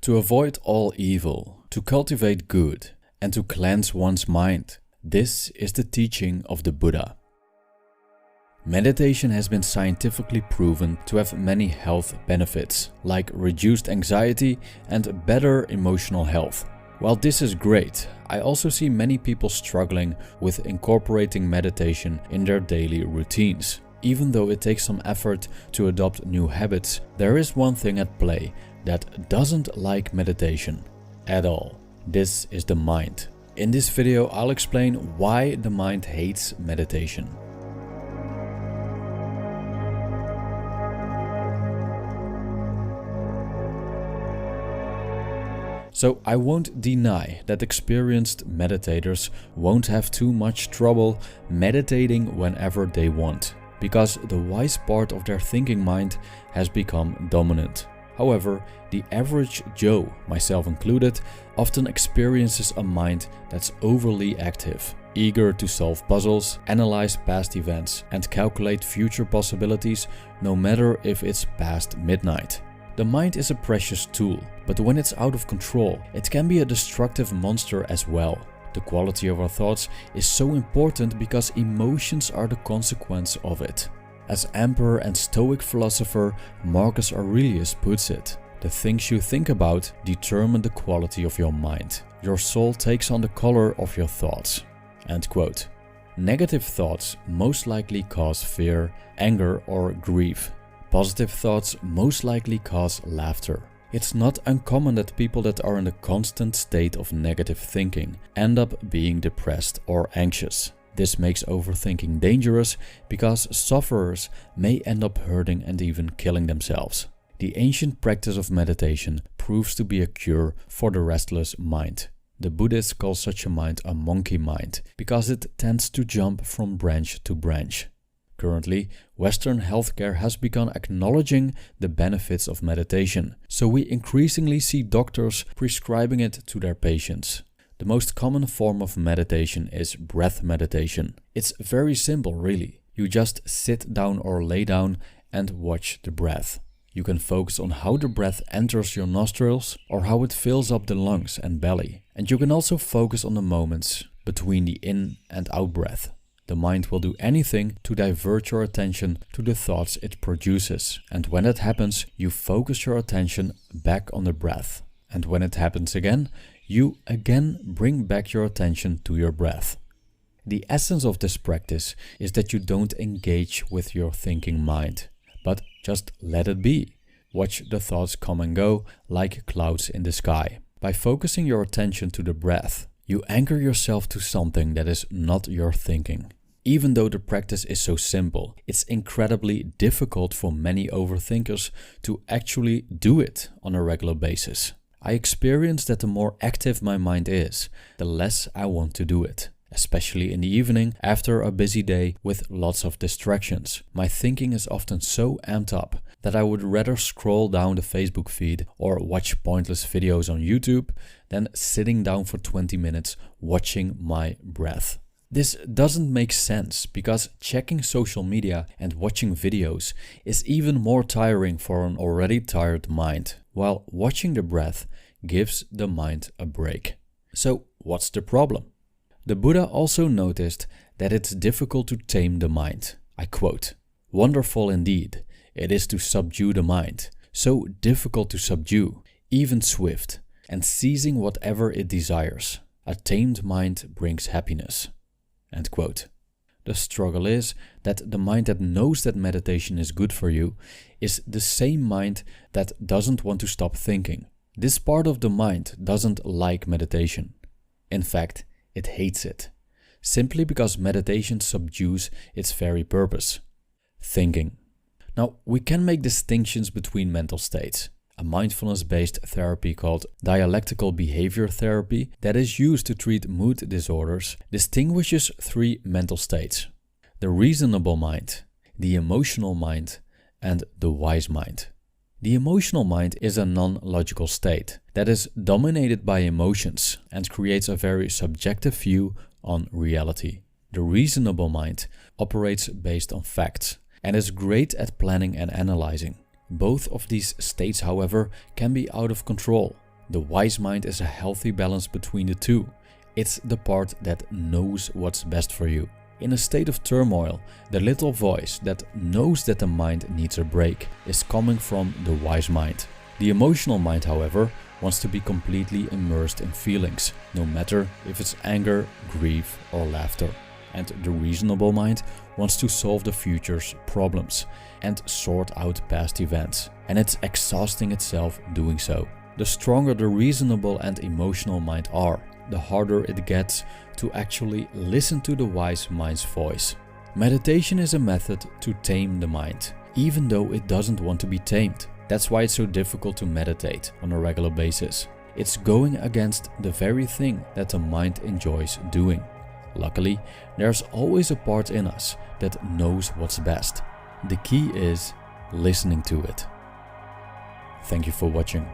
to avoid all evil, to cultivate good, and to cleanse one's mind. This is the teaching of the Buddha. Meditation has been scientifically proven to have many health benefits, like reduced anxiety and better emotional health. While this is great, I also see many people struggling with incorporating meditation in their daily routines. Even though it takes some effort to adopt new habits, there is one thing at play that doesn't like meditation at all. This is the mind. In this video, I'll explain why the mind hates meditation. So I won't deny that experienced meditators won't have too much trouble meditating whenever they want, because the wise part of their thinking mind has become dominant. However, the average Joe, myself included, often experiences a mind that's overly active, eager to solve puzzles, analyze past events, and calculate future possibilities, no matter if it's past midnight. The mind is a precious tool, but when it's out of control, it can be a destructive monster as well. The quality of our thoughts is so important because emotions are the consequence of it. As Emperor and Stoic philosopher Marcus Aurelius puts it, the things you think about determine the quality of your mind. Your soul takes on the color of your thoughts. End quote. Negative thoughts most likely cause fear, anger, or grief. Positive thoughts most likely cause laughter. It's not uncommon that people that are in a constant state of negative thinking end up being depressed or anxious. This makes overthinking dangerous because sufferers may end up hurting and even killing themselves. The ancient practice of meditation proves to be a cure for the restless mind. The Buddhists call such a mind a monkey mind because it tends to jump from branch to branch. Currently, Western healthcare has begun acknowledging the benefits of meditation, so we increasingly see doctors prescribing it to their patients. The most common form of meditation is breath meditation. It's very simple, really. You just sit down or lay down and watch the breath. You can focus on how the breath enters your nostrils or how it fills up the lungs and belly. And you can also focus on the moments between the in and out breath. The mind will do anything to divert your attention to the thoughts it produces. And when that happens, you focus your attention back on the breath. And when it happens again, you again bring back your attention to your breath. The essence of this practice is that you don't engage with your thinking mind, but just let it be. Watch the thoughts come and go like clouds in the sky. By focusing your attention to the breath, you anchor yourself to something that is not your thinking. Even though the practice is so simple, it's incredibly difficult for many overthinkers to actually do it on a regular basis. I experience that the more active my mind is, the less I want to do it. Especially in the evening after a busy day with lots of distractions. My thinking is often so amped up that I would rather scroll down the Facebook feed or watch pointless videos on YouTube than sitting down for 20 minutes watching my breath. This doesn't make sense because checking social media and watching videos is even more tiring for an already tired mind, while watching the breath gives the mind a break. So what's the problem? The Buddha also noticed that it's difficult to tame the mind. I quote, "Wonderful indeed, it is to subdue the mind, so difficult to subdue, even swift, and seizing whatever it desires. A tamed mind brings happiness." End quote. The struggle is that the mind that knows that meditation is good for you is the same mind that doesn't want to stop thinking. This part of the mind doesn't like meditation. In fact, it hates it, simply because meditation subdues its very purpose, thinking. Now, we can make distinctions between mental states. A mindfulness-based therapy called dialectical behavior therapy that is used to treat mood disorders distinguishes three mental states: the reasonable mind, the emotional mind, and the wise mind. The emotional mind is a non-logical state that is dominated by emotions and creates a very subjective view on reality. The reasonable mind operates based on facts and is great at planning and analyzing. Both of these states, however, can be out of control. The wise mind is a healthy balance between the two. It's the part that knows what's best for you. In a state of turmoil, the little voice that knows that the mind needs a break is coming from the wise mind. The emotional mind, however, wants to be completely immersed in feelings, no matter if it's anger, grief or laughter. And the reasonable mind wants to solve the future's problems and sort out past events, and it's exhausting itself doing so. The stronger the reasonable and emotional mind are, the harder it gets to actually listen to the wise mind's voice. Meditation is a method to tame the mind, even though it doesn't want to be tamed. That's why it's so difficult to meditate on a regular basis. It's going against the very thing that the mind enjoys doing. Luckily, there's always a part in us that knows what's best. The key is listening to it. Thank you for watching.